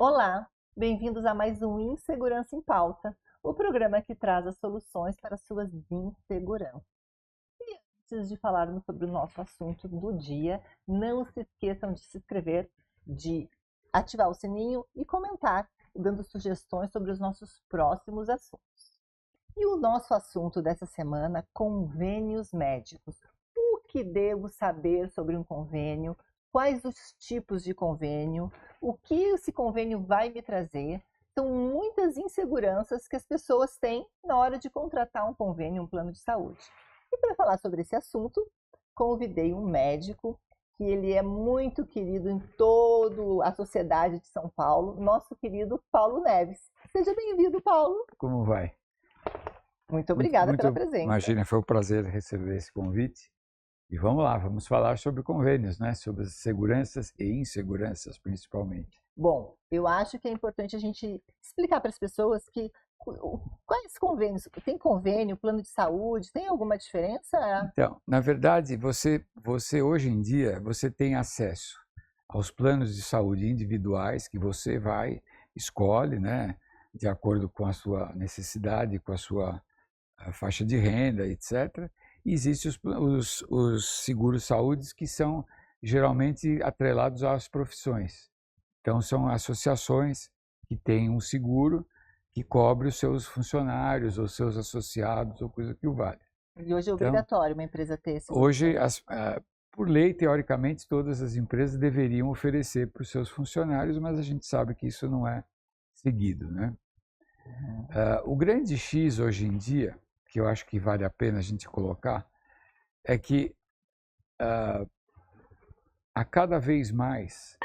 Olá, bem-vindos a mais um Insegurança em Pauta, o programa que traz as soluções para suas inseguranças. E antes de falarmos sobre o nosso assunto do dia, não se esqueçam de se inscrever, de ativar o sininho e comentar, dando sugestões sobre os nossos próximos assuntos. E o nosso assunto dessa semana, convênios médicos. O que devo saber sobre um convênio? Quais os tipos de convênio? O que esse convênio vai me trazer? São muitas inseguranças que as pessoas têm na hora de contratar um convênio, um plano de saúde. E para falar sobre esse assunto, convidei um médico que ele é muito querido em toda a sociedade de São Paulo, nosso querido Paulo Neves. Seja bem-vindo, Paulo. Como vai? Muito obrigada pela presença. Imagina, foi um prazer receber esse convite. E vamos lá, vamos falar sobre convênios, né? Sobre as seguranças e inseguranças, principalmente. Bom, eu acho que é importante a gente explicar para as pessoas que quais convênios, tem convênio, plano de saúde, tem alguma diferença? Então, na verdade, você hoje em dia, você tem acesso aos planos de saúde individuais que você escolhe, né? De acordo com a sua necessidade, com a sua faixa de renda, etc. E existem os seguros-saúde que são geralmente atrelados às profissões. Então, são associações que têm um seguro que cobre os seus funcionários, ou seus associados, ou coisa que o vale. E hoje é obrigatório uma empresa ter esse Hoje, por lei, teoricamente, todas as empresas deveriam oferecer para os seus funcionários, mas a gente sabe que isso não é seguido, né? O grande X hoje em dia, que eu acho que vale a pena a gente colocar, é que a cada vez mais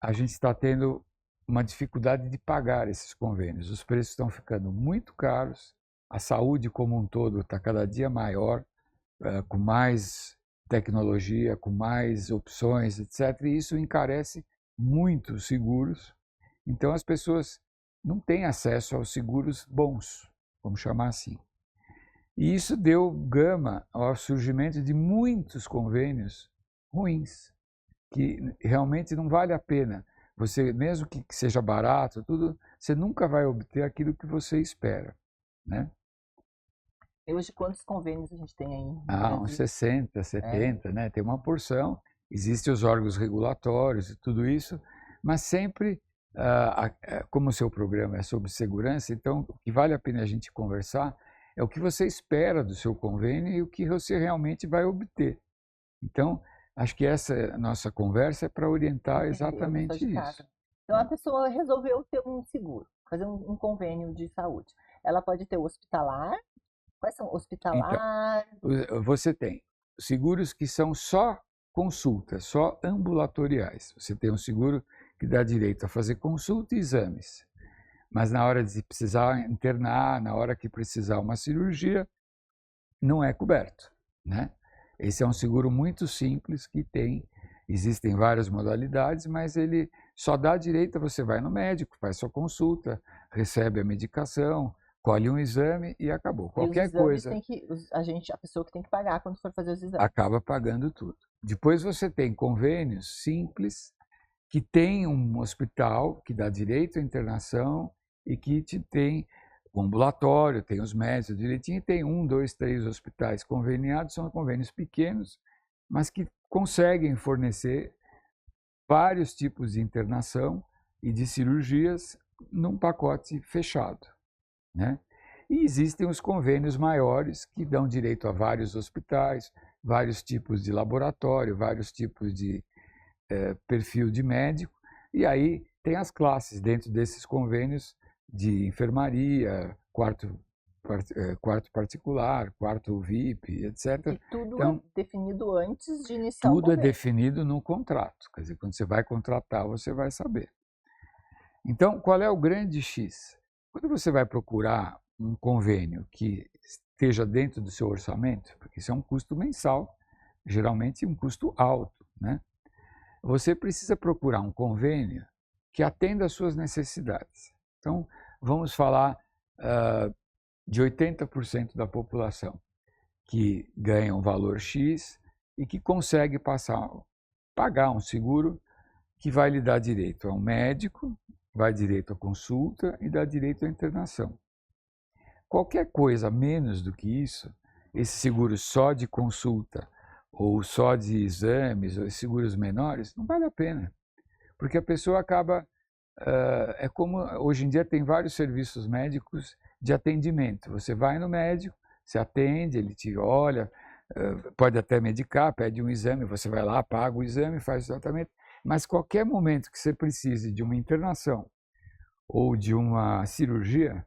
a gente está tendo uma dificuldade de pagar esses convênios. Os preços estão ficando muito caros, a saúde como um todo está cada dia maior, com mais tecnologia, com mais opções, etc. E isso encarece muito os seguros. Então as pessoas não têm acesso aos seguros bons, vamos chamar assim. E isso deu gama ao surgimento de muitos convênios ruins, que realmente não vale a pena. Você, mesmo que seja barato, tudo, você nunca vai obter aquilo que você espera, né? E hoje, quantos convênios a gente tem aí no Uns Brasil? 60, 70, né? Tem uma porção. Existem os órgãos regulatórios e tudo isso, mas sempre, como o seu programa é sobre segurança, então o que vale a pena a gente conversar é o que você espera do seu convênio e o que você realmente vai obter. Então, acho que essa nossa conversa é para orientar exatamente isso. Então, a pessoa resolveu ter um seguro, fazer um convênio de saúde. Ela pode ter o hospitalar. Quais são? Então, Hospitalar? você tem seguros que são só consultas, só ambulatoriais. Você tem um seguro que dá direito a fazer consulta e exames. Mas na hora de precisar internar, na hora que precisar uma cirurgia, não é coberto, né? Esse é um seguro muito simples que existem várias modalidades, mas ele só dá direito a você vai no médico, faz sua consulta, recebe a medicação, colhe um exame e acabou. Qualquer coisa a pessoa que tem que pagar quando for fazer os exames. acaba pagando tudo. Depois você tem convênios simples que tem um hospital que dá direito à internação e que tem o ambulatório, tem os médicos direitinho, e tem 1, 2, 3 hospitais conveniados, são convênios pequenos, mas que conseguem fornecer vários tipos de internação e de cirurgias num pacote fechado, né? E existem os convênios maiores que dão direito a vários hospitais, vários tipos de laboratório, vários tipos de perfil de médico, e aí tem as classes dentro desses convênios de enfermaria, quarto particular, quarto VIP, etc. E tudo Então, é definido antes de iniciar o tudo é convênio. definido no contrato, quer dizer, quando você vai contratar, você vai saber. Então, qual é o grande X? Quando você vai procurar um convênio que esteja dentro do seu orçamento, porque isso é um custo mensal, geralmente um custo alto, né? Você precisa procurar um convênio que atenda às suas necessidades. Então, vamos falar de 80% da população que ganha um valor X e que consegue pagar um seguro que vai lhe dar direito a um médico, vai direito à consulta e dá direito à internação. Qualquer coisa menos do que isso, esse seguro só de consulta ou só de exames, ou seguros menores, não vale a pena. Porque a pessoa acaba... é como hoje em dia tem vários serviços médicos de atendimento. Você vai no médico, se atende, ele te olha, pode até medicar, pede um exame, você vai lá, paga o exame, faz o tratamento. Mas qualquer momento que você precise de uma internação ou de uma cirurgia,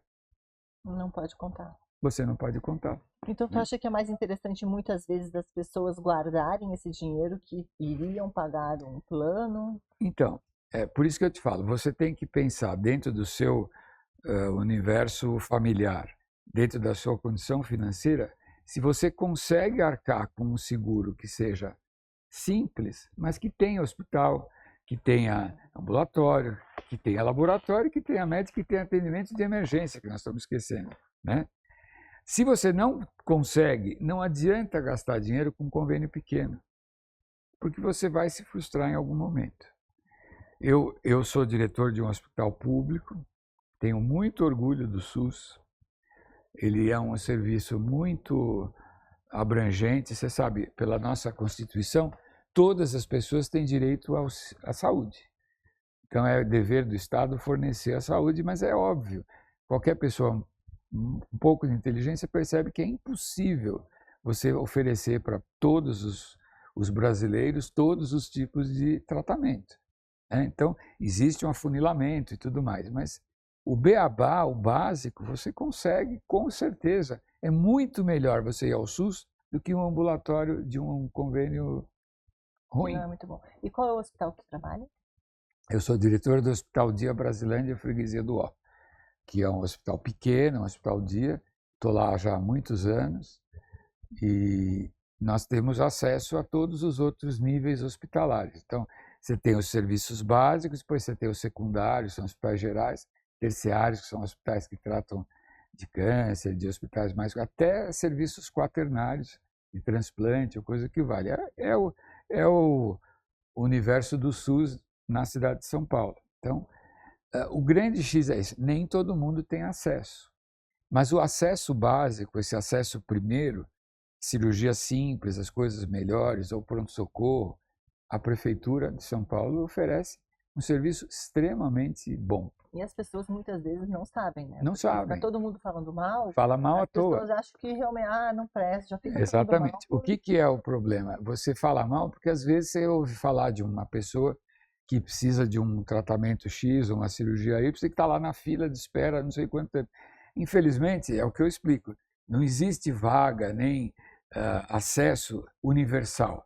Não pode contar. você não pode contar. Então, tu acha que é mais interessante muitas vezes das pessoas guardarem esse dinheiro que iriam pagar um plano? Então, é por isso que eu te falo, você tem que pensar dentro do seu universo familiar, dentro da sua condição financeira, se você consegue arcar com um seguro que seja simples, mas que tenha hospital, que tenha ambulatório, que tenha laboratório, que tenha médico, que tenha atendimento de emergência, que nós estamos esquecendo, né? Se você não consegue, não adianta gastar dinheiro com um convênio pequeno, porque você vai se frustrar em algum momento. Eu sou diretor de um hospital público, tenho muito orgulho do SUS, ele é um serviço muito abrangente, você sabe, pela nossa Constituição, todas as pessoas têm direito à saúde. Então é dever do Estado fornecer a saúde, mas é óbvio, qualquer pessoa um pouco de inteligência percebe que é impossível você oferecer para todos os brasileiros todos os tipos de tratamento, né? Então, existe um afunilamento e tudo mais, mas o beabá, o básico, você consegue, com certeza. É muito melhor você ir ao SUS do que um ambulatório de um convênio ruim. Não é muito bom. E qual é o hospital que tu trabalha? Eu sou diretor do Hospital Dia Brasilândia, Freguesia do Ó, que é um hospital pequeno, um hospital dia. Estou lá já há muitos anos e nós temos acesso a todos os outros níveis hospitalares. Então, você tem os serviços básicos, depois você tem os secundários, são hospitais gerais, terciários, que são hospitais que tratam de câncer, de hospitais mais... até serviços quaternários, de transplante, ou coisa que vale. É o universo do SUS na cidade de São Paulo. Então, o grande X é isso, nem todo mundo tem acesso. Mas o acesso básico, esse acesso primeiro, cirurgia simples, as coisas melhores, ou pronto-socorro, a Prefeitura de São Paulo oferece um serviço extremamente bom. E as pessoas muitas vezes não sabem, né? Não Porque sabem. fica todo mundo falando mal. Fala mal à toa. As pessoas acham que realmente, não presta, já fica Exatamente. mal. O que é o problema? Você fala mal porque às vezes você ouve falar de uma pessoa que precisa de um tratamento X, uma cirurgia Y, que está lá na fila de espera não sei quanto tempo. Infelizmente, é o que eu explico, não existe vaga nem acesso universal,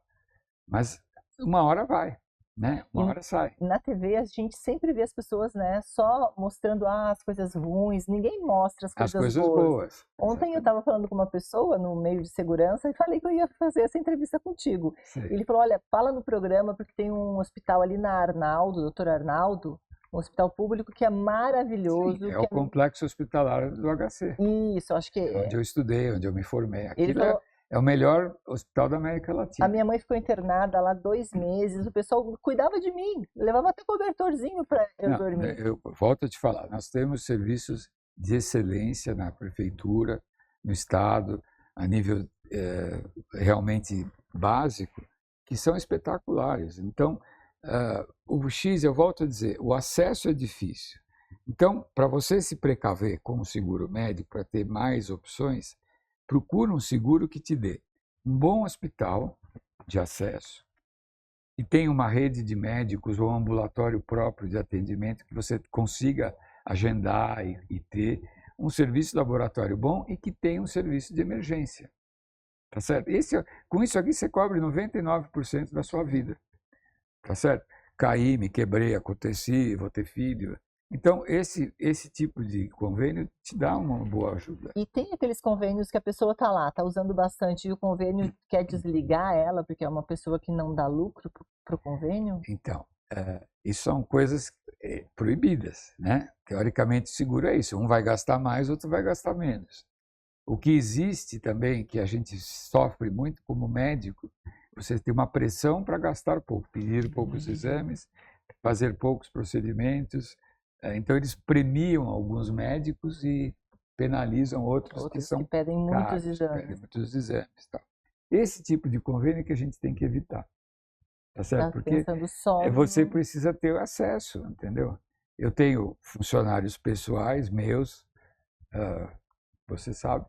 mas uma hora vai, né? Uma hora sai. Na TV a gente sempre vê as pessoas, né, só mostrando as coisas ruins, ninguém mostra as coisas boas. Ontem eu estava falando com uma pessoa no meio de segurança e falei que eu ia fazer essa entrevista contigo. Ele falou, olha, fala no programa porque tem um hospital ali na Arnaldo, Dr. Arnaldo, um hospital público que é maravilhoso. Sim, é o complexo hospitalar do HC. Isso, acho que é. Onde eu estudei, onde eu me formei. Ele falou, é o melhor hospital da América Latina. A minha mãe ficou internada lá 2 meses, o pessoal cuidava de mim, levava até cobertorzinho para eu dormir. Eu volto a te falar, nós temos serviços de excelência na prefeitura, no estado, a nível realmente básico, que são espetaculares. Então, o X, eu volto a dizer, o acesso é difícil. Então, para você se precaver com o seguro médico, para ter mais opções, procura um seguro que te dê um bom hospital de acesso e tenha uma rede de médicos ou um ambulatório próprio de atendimento que você consiga agendar e ter um serviço de laboratório bom e que tenha um serviço de emergência. Tá certo? Com isso aqui você cobre 99% da sua vida. Tá certo? Caí, me quebrei, aconteci, vou ter filho. Então, esse tipo de convênio te dá uma boa ajuda. E tem aqueles convênios que a pessoa está lá, está usando bastante, e o convênio quer desligar ela, porque é uma pessoa que não dá lucro para o convênio? Então, isso são coisas proibidas, né? Teoricamente, o seguro é isso. Um vai gastar mais, outro vai gastar menos. O que existe também, que a gente sofre muito como médico, você tem uma pressão para gastar pouco, pedir poucos exames, fazer poucos procedimentos, Então, eles premiam alguns médicos e penalizam outros que Outros são que pedem muitos caros, pedem exames. muitos exames. Tal. Esse tipo de convênio que a gente tem que evitar, tá certo? Tá Porque pensando só você no... precisa ter o acesso, entendeu? Eu tenho funcionários pessoais meus, você sabe,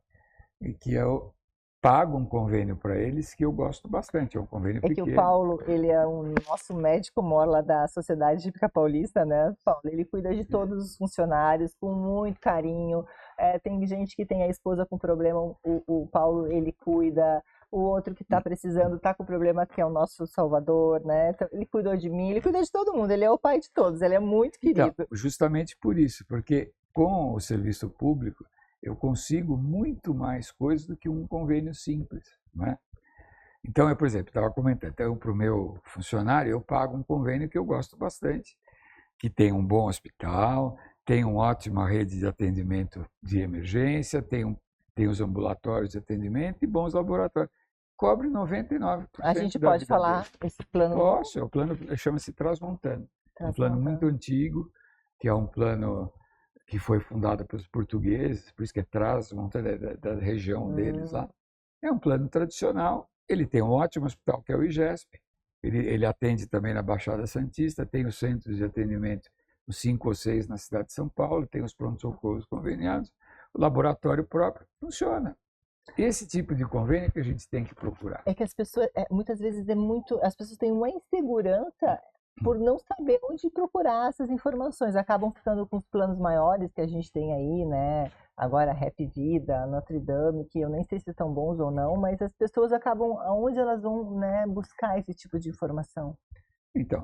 e que eu pago um convênio para eles que eu gosto bastante. É um convênio É que o pequeno. Paulo, ele é um nosso médico mor lá da Sociedade Hípica Paulista, né, Paulo? Ele cuida de todos os funcionários com muito carinho. Tem gente que tem a esposa com problema, o Paulo, ele cuida. O outro que está precisando, está com problema, que é o nosso Salvador, né? Então, ele cuidou de mim, ele cuida de todo mundo. Ele é o pai de todos, ele é muito Então, querido. justamente por isso, porque com o serviço público eu consigo muito mais coisas do que um convênio simples, não é? Então, eu, por exemplo, estava comentando, então, para o meu funcionário, eu pago um convênio que eu gosto bastante, que tem um bom hospital, tem uma ótima rede de atendimento de emergência, tem os ambulatórios de atendimento e bons laboratórios. Cobre 99% A gente da pode vida falar dele. esse plano Posso, é o plano chama-se Transmontano. Um plano muito antigo, que é um plano que foi fundado pelos portugueses, por isso que é Transmontano, da região deles lá. É um plano tradicional, ele tem um ótimo hospital, que é o IGESP, ele atende também na Baixada Santista, tem os centros de atendimento, os 5 ou 6 na cidade de São Paulo, tem os pronto-socorros conveniados, o laboratório próprio funciona. Esse tipo de convênio que a gente tem que procurar. É que as pessoas, muitas vezes as pessoas têm uma insegurança por não saber onde procurar essas informações. Acabam ficando com os planos maiores que a gente tem aí, né? Agora, Rap Vida, Notre Dame, que eu nem sei se são bons ou não, mas as pessoas acabam, aonde elas vão, né, buscar esse tipo de informação? Então,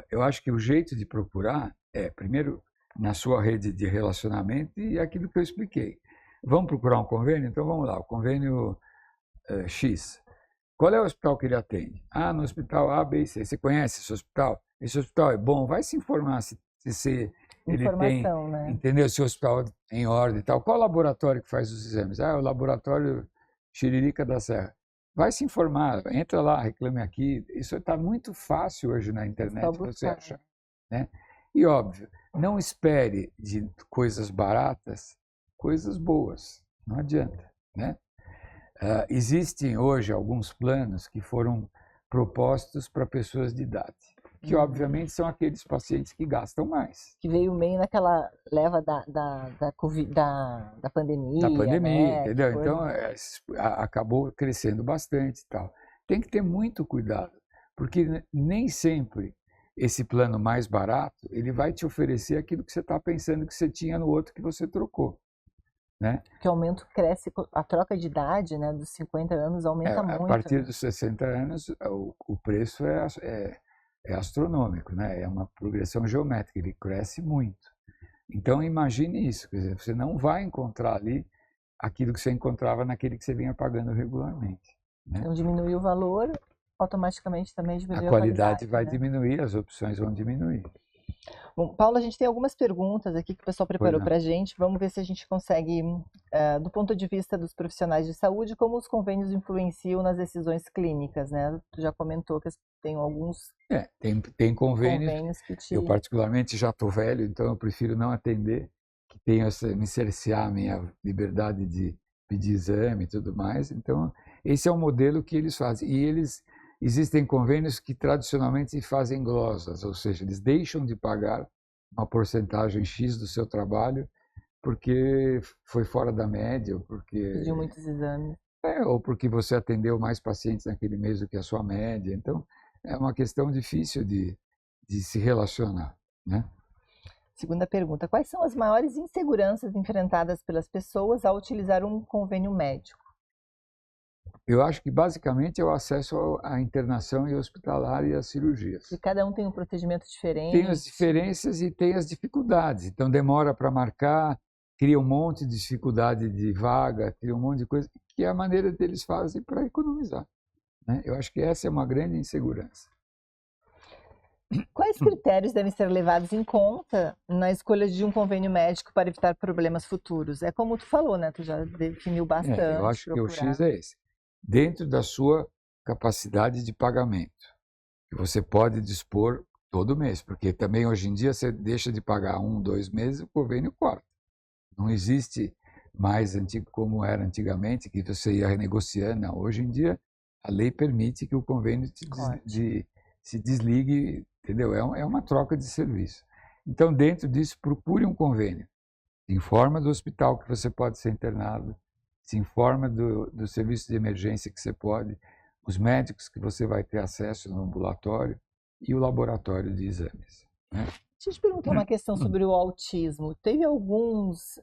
eu acho que o jeito de procurar é, primeiro, na sua rede de relacionamento e aquilo que eu expliquei. Vamos procurar um convênio? Então vamos lá, o convênio X. Qual é o hospital que ele atende? Ah, no hospital A, B e C. Você conhece esse hospital? Esse hospital é bom? Vai se informar se ele tem, Informação, né? entendeu? Se o hospital é em ordem e tal. Qual laboratório que faz os exames? Ah, o laboratório Tiririca da Serra. Vai se informar, entra lá, reclame aqui. Isso está muito fácil hoje na Só internet, você buscar. acha, né? E óbvio, não espere de coisas baratas coisas boas. Não adianta, né? Existem hoje alguns planos que foram propostos para pessoas de idade, que obviamente são aqueles pacientes que gastam mais. Que veio meio naquela leva da COVID, da pandemia, Da pandemia, né? entendeu? Que foi... Então, acabou crescendo bastante e tal. Tem que ter muito cuidado, porque nem sempre esse plano mais barato, ele vai te oferecer aquilo que você está pensando que você tinha no outro que você trocou, né? Que o aumento cresce, a troca de idade, né, dos 50 anos aumenta A muito, partir né? dos 60 anos, o preço é astronômico, né? É uma progressão geométrica, ele cresce muito. Então, imagine isso, quer dizer, você não vai encontrar ali aquilo que você encontrava naquele que você vinha pagando regularmente, né? Então, diminuir o valor, automaticamente também A diminuir a qualidade qualidade, vai né? diminuir, as opções vão diminuir. Bom, Paulo, a gente tem algumas perguntas aqui que o pessoal Pois preparou não. para a gente. Vamos ver se a gente consegue, do ponto de vista dos profissionais de saúde, como os convênios influenciam nas decisões clínicas, né? Tu já comentou que tem alguns Tem convênios, convênios que te... eu particularmente já estou velho, então eu prefiro não atender, que tenho me cercear a minha liberdade de pedir exame e tudo mais. Então, esse é o modelo que eles fazem. E existem convênios que tradicionalmente fazem glosas, ou seja, eles deixam de pagar uma porcentagem X do seu trabalho porque foi fora da média, ou pediu muitos exames. ou porque você atendeu mais pacientes naquele mês do que a sua média. Então, é uma questão difícil de se relacionar, né? Segunda pergunta: quais são as maiores inseguranças enfrentadas pelas pessoas ao utilizar um convênio médico? Eu acho que basicamente é o acesso à internação e hospitalar e às cirurgias. E cada um tem um procedimento Tem as diferente. diferenças e tem as dificuldades. Então demora para marcar, cria um monte de dificuldade de vaga, cria um monte de coisa, que é a maneira deles fazem para economizar, né? Eu acho que essa é uma grande insegurança. Quais critérios devem ser levados em conta na escolha de um convênio médico para evitar problemas futuros? É como tu falou, né? Tu já definiu bastante. Eu acho que o procurar. X é esse. Dentro da sua capacidade de pagamento, que você pode dispor Todo mês, porque também hoje em dia você deixa de pagar 1, 2 meses, o convênio corta. Não existe mais antigo como era antigamente, que você ia renegociando. Não, hoje em dia a lei permite que o convênio se desligue, entendeu? É uma troca de serviço. Então, dentro disso, procure um convênio. Se informa do hospital que você pode ser internado, se informa do serviço de emergência que você pode, os médicos que você vai ter acesso no ambulatório e o laboratório de exames, né? Deixa eu te perguntar uma questão sobre o autismo. Teve alguns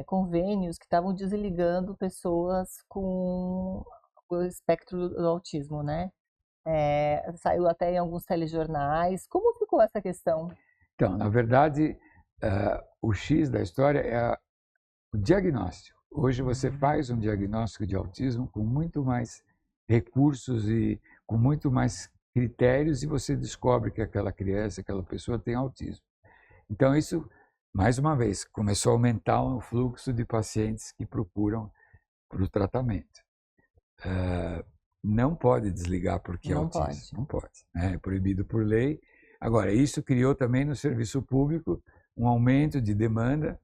convênios que estavam desligando pessoas com o espectro do autismo, né? Saiu até em alguns telejornais. Como ficou essa questão? Então, na verdade, o X da história é o diagnóstico. Hoje você faz um diagnóstico de autismo com muito mais recursos e com muito mais critérios e você descobre que aquela criança, aquela pessoa tem autismo. Então isso, mais uma vez, começou a aumentar o fluxo de pacientes que procuram para o tratamento. Não pode desligar porque é autismo, não pode, né? É proibido por lei. Agora, isso criou também no serviço público um aumento de demanda,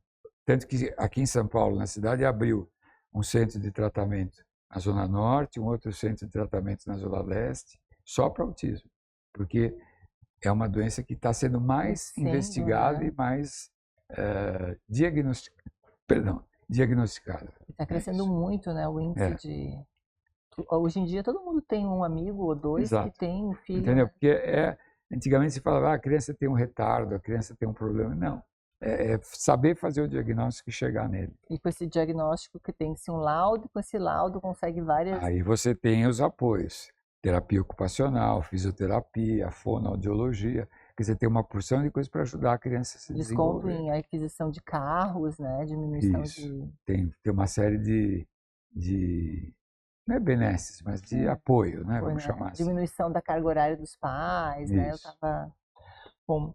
tanto que aqui em São Paulo, na cidade, abriu um centro de tratamento na Zona Norte, um outro centro de tratamento na Zona Leste, só para autismo, porque é uma doença que está sendo mais investigada e mais diagnosticada. Está crescendo muito, né, o índice de... Hoje em dia todo mundo tem um amigo ou dois que tem um filho. Entendeu? Né? Porque antigamente se falava, a criança tem um retardo, a criança tem um problema. Não. É saber fazer o diagnóstico e chegar nele. E com esse diagnóstico que tem-se um laudo, com esse laudo consegue várias... Aí você tem os apoios. Terapia ocupacional, fisioterapia, fonoaudiologia. Quer dizer, tem uma porção de coisas para ajudar a criança a se desenvolver. Desconto em aquisição de carros, né? Diminuição de... Tem uma série de não é benesses, mas de apoio, né? Vamos chamar assim. Diminuição da carga horária dos pais, né? Eu tava... Bom,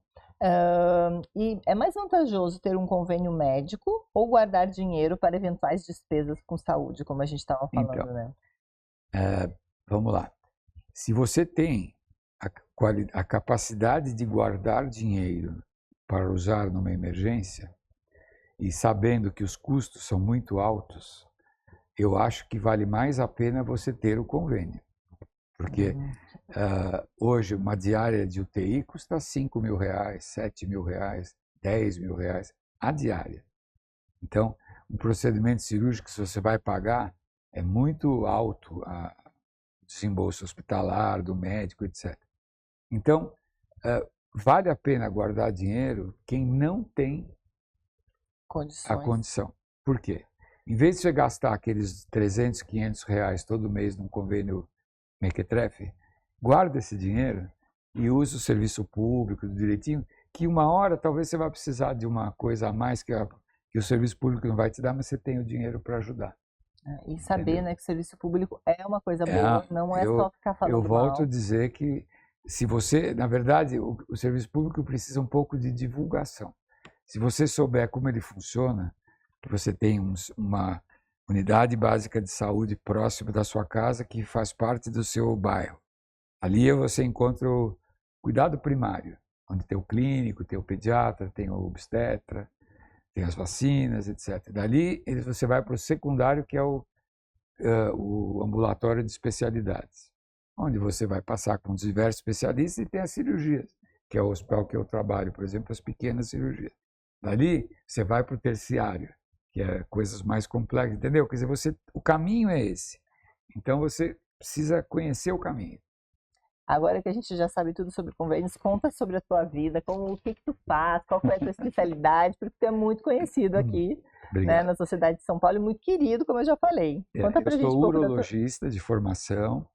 e é mais vantajoso ter um convênio médico ou guardar dinheiro para eventuais despesas com saúde, como a gente estava falando, então, né? Vamos lá. Se você tem a capacidade de guardar dinheiro para usar numa emergência e sabendo que os custos são muito altos, eu acho que vale mais a pena você ter o convênio. Porque hoje uma diária de UTI custa R$5.000, R$7.000, R$10.000 a diária. Então, um procedimento cirúrgico, se você vai pagar, é muito alto o desembolso hospitalar, do médico, etc. Então, vale a pena guardar dinheiro quem não tem a condição. Por quê? Em vez de você gastar aqueles R$300, R$500 todo mês num convênio mequetrefe, guarda esse dinheiro e usa o serviço público direitinho, que uma hora talvez você vai precisar de uma coisa a mais que o serviço público não vai te dar, mas você tem o dinheiro para ajudar. E saber, né, que o serviço público é uma coisa boa, não é só ficar falando mal. Eu volto a dizer que se você, na verdade, o serviço público precisa um pouco de divulgação. Se você souber como ele funciona, que você tem uma unidade básica de saúde próxima da sua casa que faz parte do seu bairro. Ali você encontra o cuidado primário, onde tem o clínico, tem o pediatra, tem o obstetra, tem as vacinas, etc. Dali você vai para o secundário, que é o ambulatório de especialidades, onde você vai passar com diversos especialistas e tem as cirurgias, que é o hospital que eu trabalho, por exemplo, as pequenas cirurgias. Dali você vai para o terciário, que é coisas mais complexas, entendeu? Quer dizer, o caminho é esse. Então você precisa conhecer o caminho. Agora que a gente já sabe tudo sobre convênios, conta sobre a tua vida, o que tu faz, qual foi a tua especialidade, porque tu é muito conhecido aqui, né, na sociedade de São Paulo e muito querido, como eu já falei. Conta pra gente um pouco. Eu sou urologista de formação,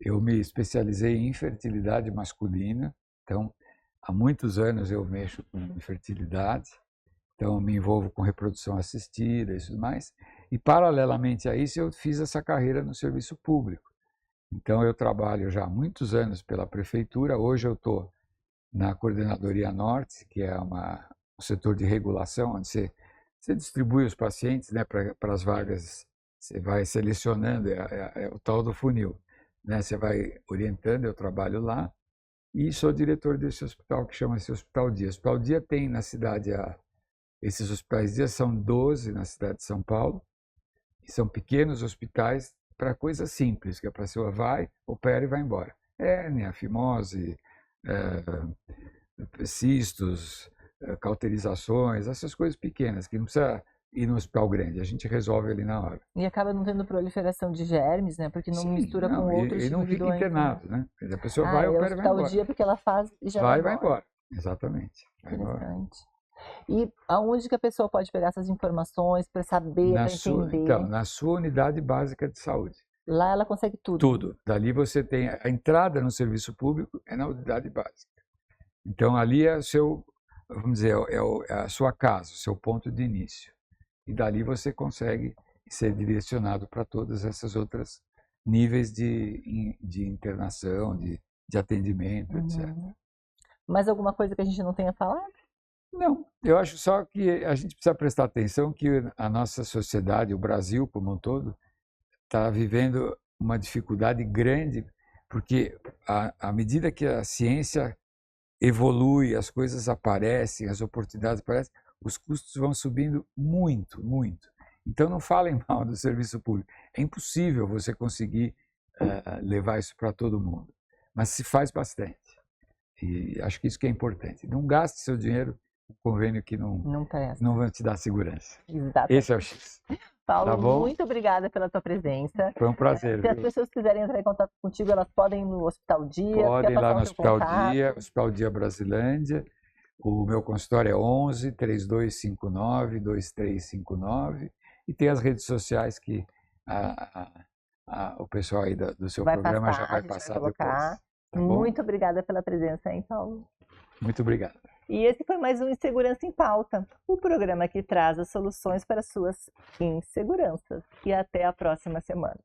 eu me especializei em infertilidade masculina, então há muitos anos eu mexo com infertilidade. Então, me envolvo com reprodução assistida e tudo mais. E, paralelamente a isso, eu fiz essa carreira no serviço público. Então, eu trabalho já há muitos anos pela prefeitura. Hoje eu estou na Coordenadoria Norte, que é um setor de regulação, onde você distribui os pacientes, né, para as vagas. Você vai selecionando, é o tal do funil, né? Você vai orientando, eu trabalho lá. e sou diretor desse hospital que chama-se Hospital Dia. O Hospital Dia tem na cidade, esses hospitais Dia são 12 na cidade de São Paulo, e são pequenos hospitais para coisas simples, que a pessoa vai, opera e vai embora. Hérnia, fimose, cistos, cauterizações, essas coisas pequenas, que não precisa ir no hospital grande, a gente resolve ali na hora. E acaba não tendo proliferação de germes, né? Porque não mistura com outros e não tipos de fica doença. internado, né? A pessoa vai, opera e vai embora. embora. O dia porque ela faz e já vai vai embora. Exatamente. Vai Interessante. embora. E aonde que a pessoa pode pegar essas informações para saber, para entender? Então, na sua unidade básica de saúde. Lá ela consegue tudo. Tudo. Dali você tem a entrada no serviço público é na unidade básica. Então ali é o seu, vamos dizer, é a sua casa, o seu ponto de início. E dali você consegue ser direcionado para todas essas outras níveis de internação, de atendimento, etc. Mais alguma coisa que a gente não tenha falado? Não, eu acho só que a gente precisa prestar atenção que a nossa sociedade, o Brasil como um todo, está vivendo uma dificuldade grande, porque à medida que a ciência evolui, as coisas aparecem, as oportunidades aparecem, os custos vão subindo muito, muito. Então não falem mal do serviço público. É impossível você conseguir levar isso para todo mundo, mas se faz bastante. E acho que isso que é importante. Não gaste seu dinheiro com convênio que não vai te dar segurança. Exatamente. Esse é o X. Paulo, tá bom? muito obrigada pela tua presença. Foi um prazer. Se as pessoas quiserem entrar em contato contigo, elas podem ir no Hospital Dia? Podem ir lá no Hospital Dia, Hospital Dia Brasilândia. O meu consultório é 11 3259 2359. E tem as redes sociais que o pessoal aí do seu programa já vai passar depois. Tá muito obrigada pela presença, hein, Paulo? Muito obrigado. E esse foi mais um Insegurança em Pauta, o programa que traz as soluções para suas inseguranças. E até a próxima semana.